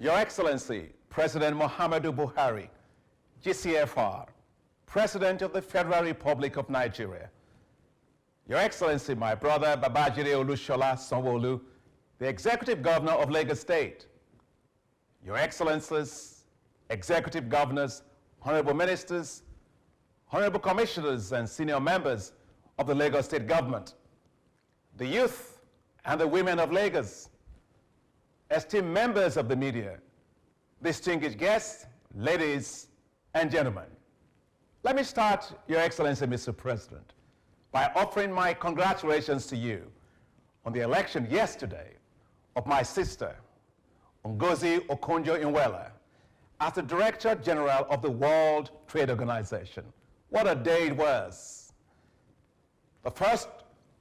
Your Excellency, President Muhammadu Buhari, GCFR, President of the Federal Republic of Nigeria. Your Excellency, my brother Babajide Olushola Sanwo-Olu, the Executive Governor of Lagos State. Your Excellencies, Executive Governors, Honorable Ministers, Honorable Commissioners, and senior members of the Lagos State Government, the youth and the women of Lagos, esteemed members of the media, distinguished guests, ladies and gentlemen. Let me start, Your Excellency, Mr. President, by offering my congratulations to you on the election yesterday of my sister, Ngozi Okonjo-Iweala, as the Director General of the World Trade Organization. What a day it was. The first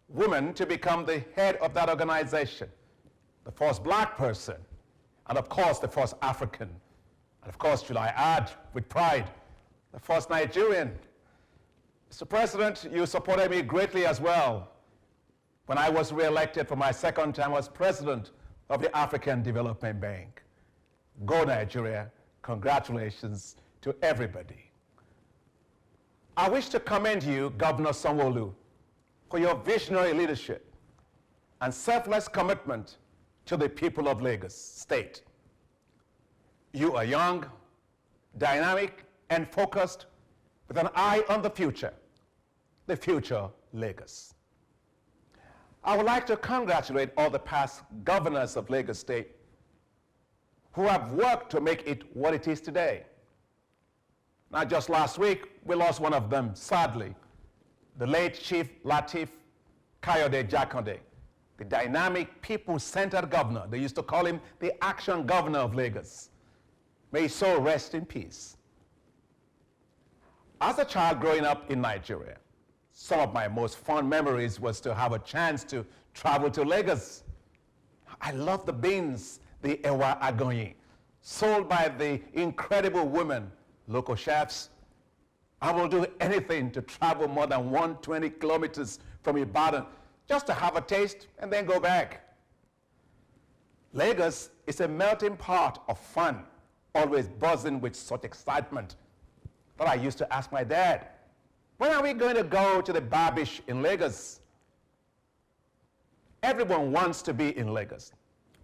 woman to become the head of that organization, the first black person, and of course the first African, and of course, should I add with pride, the first Nigerian. Mr. President, you supported me greatly as well when I was re-elected for my second term as president of the African Development Bank. Go Nigeria, congratulations to everybody. I wish to commend you, Governor Sanwo-Olu, for your visionary leadership and selfless commitment to the people of Lagos State. You are young, dynamic, and focused with an eye on the future Lagos. I would like to congratulate all the past governors of Lagos State who have worked to make it what it is today. Now, just last week, we lost one of them, sadly, the late Chief Lateef Kayode Jakande, the dynamic, people-centered governor. They used to call him the action governor of Lagos. May his soul rest in peace. As a child growing up in Nigeria, some of my most fond memories was to have a chance to travel to Lagos. I love the beans, the ewa agoyin, sold by the incredible women, local chefs. I will do anything to travel more than 120 kilometers from Ibadan just to have a taste and then go back. Lagos is a melting pot of fun, always buzzing with such excitement that I used to ask my dad, when are we going to go to the Barbish in Lagos? Everyone wants to be in Lagos.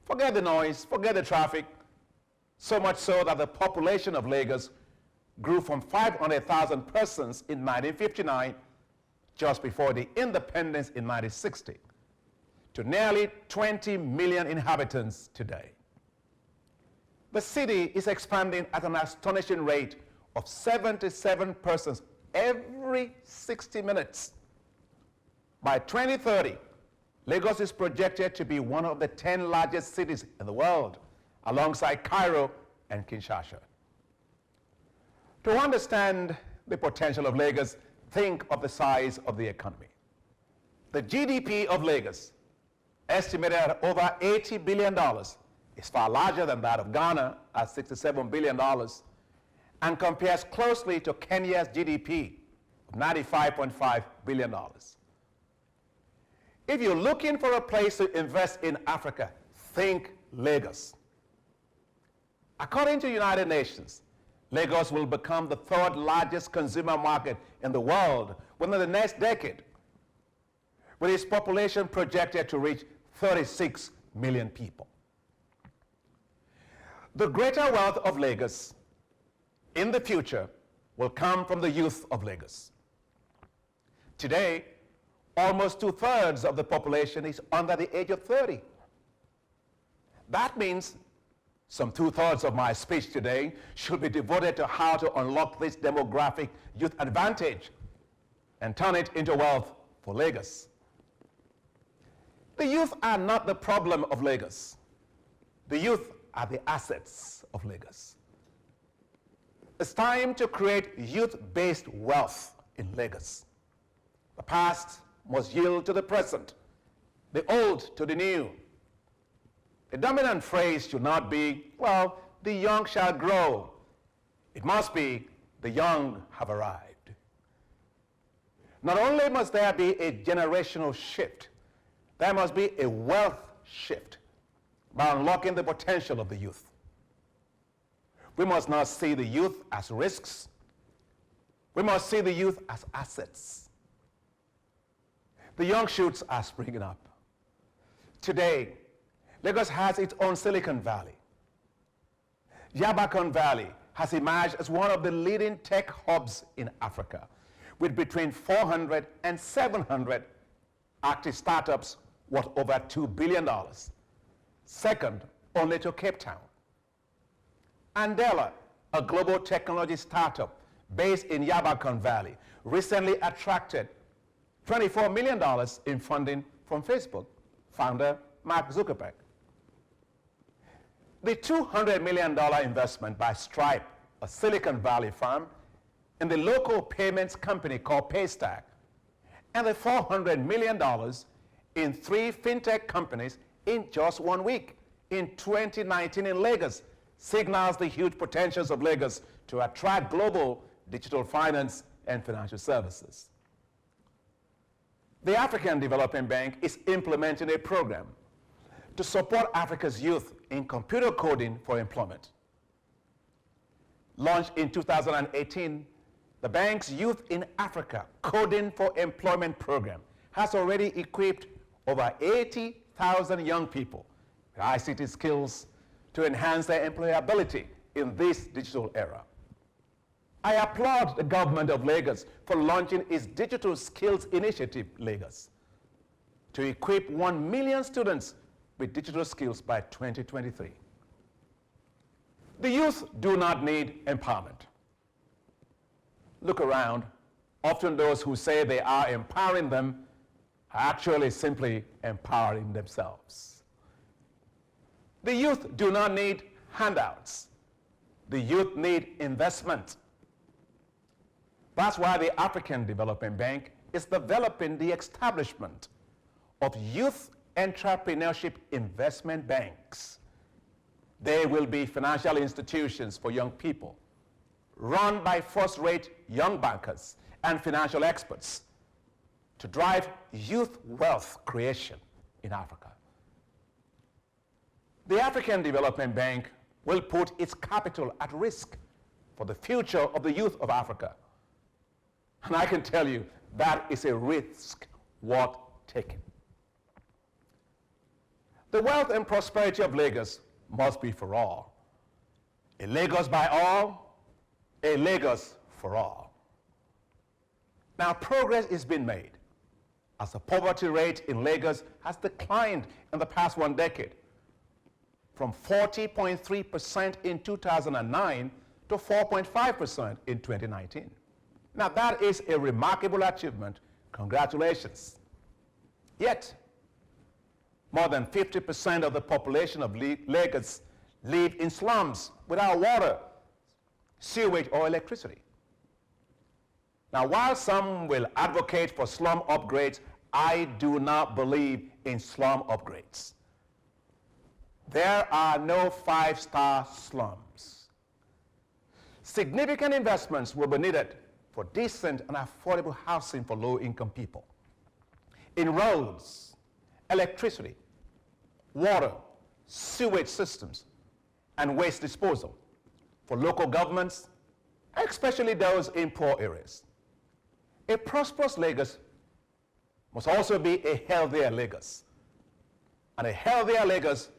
Forget the noise, forget the traffic, so much so that the population of Lagos grew from 500,000 persons in 1959, just before the independence in 1960, to nearly 20 million inhabitants today. The city is expanding at an astonishing rate of 77 persons every 60 minutes. By 2030, Lagos is projected to be one of the 10 largest cities in the world, alongside Cairo and Kinshasa. To understand the potential of Lagos, think of the size of the economy. The GDP of Lagos, estimated at over $80 billion, is far larger than that of Ghana at $67 billion, and compares closely to Kenya's GDP of $95.5 billion. If you're looking for a place to invest in Africa, think Lagos. According to the United Nations, Lagos will become the third largest consumer market in the world within the next decade, with its population projected to reach 36 million people. The greater wealth of Lagos in the future will come from the youth of Lagos. Today, almost 2/3 of the population is under the age of 30. That means some 2/3 of my speech today should be devoted to how to unlock this demographic youth advantage and turn it into wealth for Lagos. The youth are not the problem of Lagos. The youth are the assets of Lagos. It's time to create youth-based wealth in Lagos. The past must yield to the present, the old to the new. The dominant phrase should not be, well, the young shall grow. It must be, the young have arrived. Not only must there be a generational shift, there must be a wealth shift by unlocking the potential of the youth. We must not see the youth as risks. We must see the youth as assets. The young shoots are springing up. Today, Lagos has its own Silicon Valley. Yabakan Valley has emerged as one of the leading tech hubs in Africa, with between 400 and 700 active startups worth over $2 billion, second only to Cape Town. Andela, a global technology startup based in Yabakan Valley, recently attracted $24 million in funding from Facebook founder Mark Zuckerberg. The $200 million investment by Stripe, a Silicon Valley firm, in the local payments company called Paystack, and the $400 million in 3 fintech companies in just 1 week in 2019 in Lagos signals the huge potentials of Lagos to attract global digital finance and financial services. The African Development Bank is implementing a program to support Africa's youth in computer coding for employment. Launched in 2018, the bank's Youth in Africa Coding for Employment program has already equipped over 80,000 young people with ICT skills to enhance their employability in this digital era. I applaud the government of Lagos for launching its Digital Skills Initiative, Lagos, to equip 1 million students with digital skills by 2023. The youth do not need empowerment. Look around. Often those who say they are empowering them are actually simply empowering themselves. The youth do not need handouts. The youth need investment. That's why the African Development Bank is developing the establishment of youth entrepreneurship investment banks. They will be financial institutions for young people, run by first-rate young bankers and financial experts to drive youth wealth creation in Africa. The African Development Bank will put its capital at risk for the future of the youth of Africa. And I can tell you that is a risk worth taking. The wealth and prosperity of Lagos must be for all. A Lagos by all, a Lagos for all. Now, progress is being made as the poverty rate in Lagos has declined in the past 1 decade from 40.3% in 2009 to 4.5% in 2019. Now, that is a remarkable achievement. Congratulations. Yet, more than 50% of the population of Lagos live in slums without water, sewage, or electricity. Now, while some will advocate for slum upgrades, I do not believe in slum upgrades. There are no 5-star slums. Significant investments will be needed for decent and affordable housing for low-income people, in roads, electricity, water, sewage systems, and waste disposal for local governments, especially those in poor areas. A prosperous Lagos must also be a healthier Lagos, and a healthier Lagos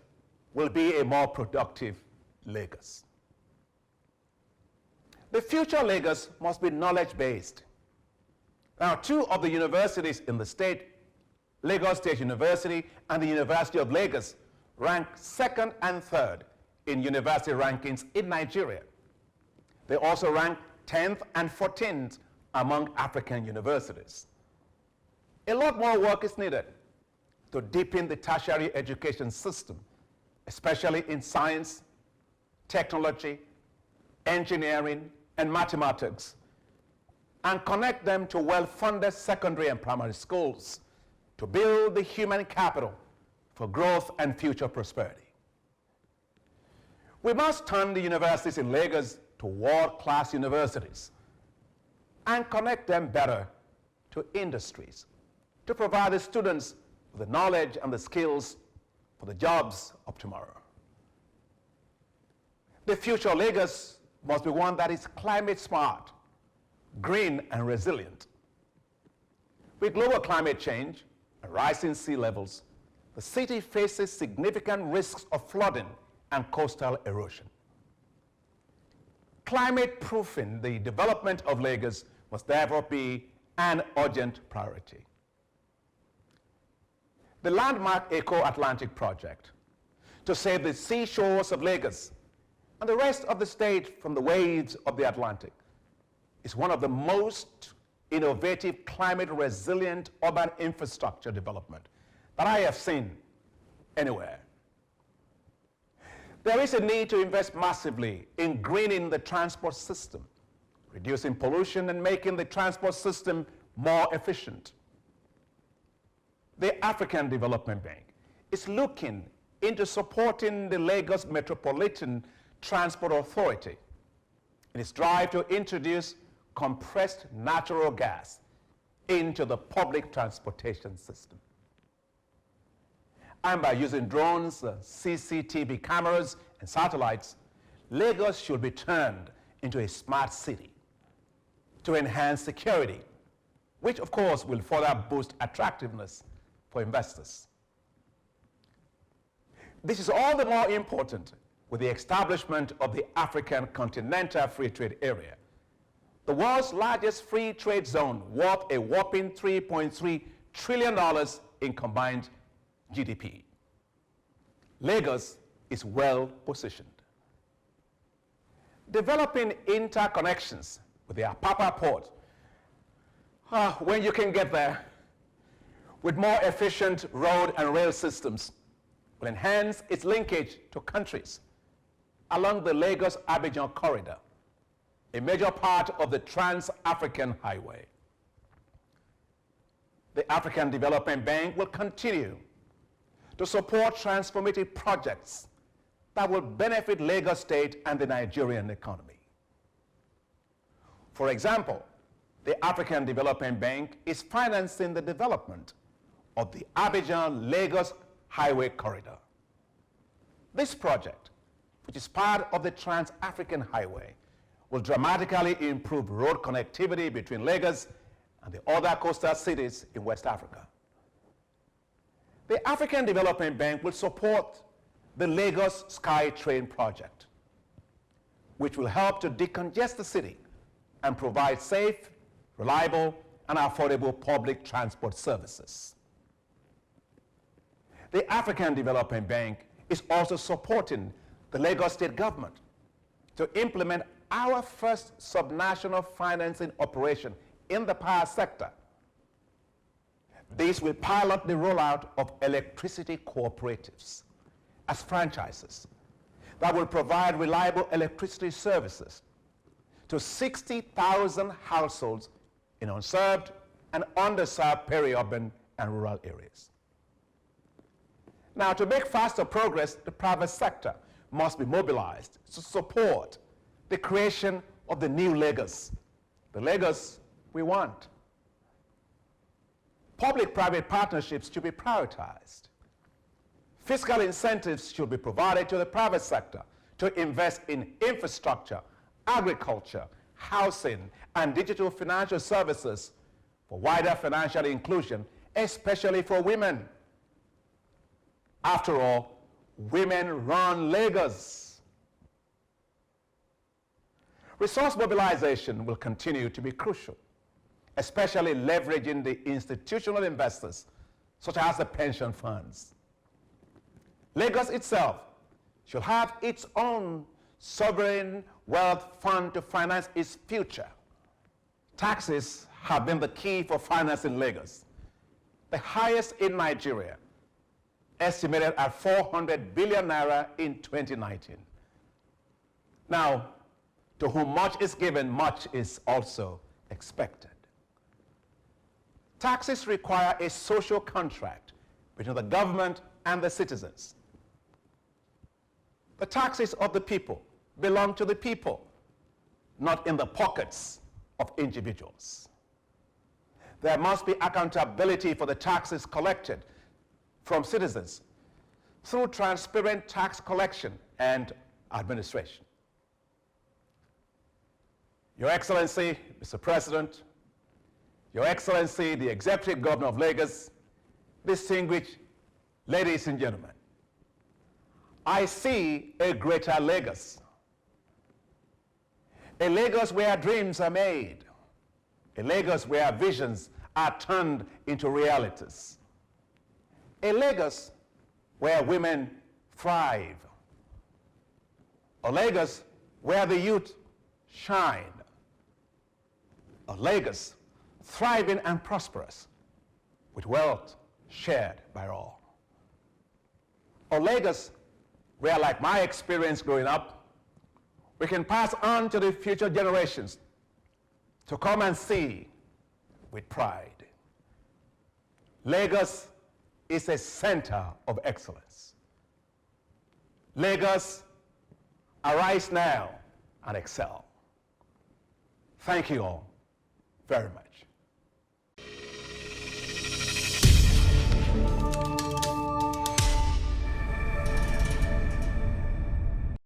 will be a more productive Lagos. The future Lagos must be knowledge-based. Now, 2 of the universities in the state, Lagos State University and the University of Lagos, rank 2nd and 3rd in university rankings in Nigeria. They also rank 10th and 14th among African universities. A lot more work is needed to deepen the tertiary education system, especially in science, technology, engineering, and mathematics, and connect them to well-funded secondary and primary schools to build the human capital for growth and future prosperity. We must turn the universities in Lagos to world-class universities and connect them better to industries to provide the students with the knowledge and the skills for the jobs of tomorrow. The future Lagos must be one that is climate smart, green, and resilient. With global climate change and rising sea levels, the city faces significant risks of flooding and coastal erosion. Climate-proofing the development of Lagos must therefore be an urgent priority. The landmark Eco-Atlantic project to save the seashores of Lagos and the rest of the state from the waves of the Atlantic is one of the most innovative, climate-resilient urban infrastructure development that I have seen anywhere. There is a need to invest massively in greening the transport system, reducing pollution and making the transport system more efficient. The African Development Bank is looking into supporting the Lagos Metropolitan Transport Authority in its drive to introduce compressed natural gas into the public transportation system. And by using drones, CCTV cameras, and satellites, Lagos should be turned into a smart city to enhance security, which of course will further boost attractiveness for investors. This is all the more important with the establishment of the African Continental Free Trade Area, the world's largest free trade zone, worth a whopping $3.3 trillion in combined GDP. Lagos is well positioned. Developing interconnections with the Apapa port, when you can get there, with more efficient road and rail systems, will enhance its linkage to countries along the Lagos-Abidjan corridor, a major part of the Trans-African Highway. The African Development Bank will continue to support transformative projects that will benefit Lagos State and the Nigerian economy. For example, the African Development Bank is financing the development of the Abidjan-Lagos Highway Corridor. This project, which is part of the Trans-African Highway, will dramatically improve road connectivity between Lagos and the other coastal cities in West Africa. The African Development Bank will support the Lagos SkyTrain project, which will help to decongest the city and provide safe, reliable, and affordable public transport services. The African Development Bank is also supporting the Lagos State government to implement our first subnational financing operation in the power sector. This will pilot the rollout of electricity cooperatives as franchises that will provide reliable electricity services to 60,000 households in unserved and underserved peri-urban and rural areas. Now, to make faster progress, the private sector must be mobilized to support the creation of the new Lagos, the Lagos we want. Public-private partnerships should be prioritized. Fiscal incentives should be provided to the private sector to invest in infrastructure, agriculture, housing, and digital financial services for wider financial inclusion, especially for women. After all, women run Lagos. Resource mobilization will continue to be crucial, especially leveraging the institutional investors, such as the pension funds. Lagos itself should have its own sovereign wealth fund to finance its future. Taxes have been the key for financing Lagos, the highest in Nigeria, estimated at 400 billion naira in 2019. Now, to whom much is given, much is also expected. Taxes require a social contract between the government and the citizens. The taxes of the people belong to the people, not in the pockets of individuals. There must be accountability for the taxes collected from citizens through transparent tax collection and administration. Your Excellency, Mr. President, Your Excellency, the Executive Governor of Lagos, distinguished ladies and gentlemen, I see a greater Lagos. A Lagos where dreams are made. A Lagos where visions are turned into realities. A Lagos where women thrive. A Lagos where the youth shine. A Lagos thriving and prosperous with wealth shared by all. A Lagos where, like my experience growing up, we can pass on to the future generations to come and see with pride. Lagos is a center of excellence. Lagos, arise now and excel. Thank you all very much.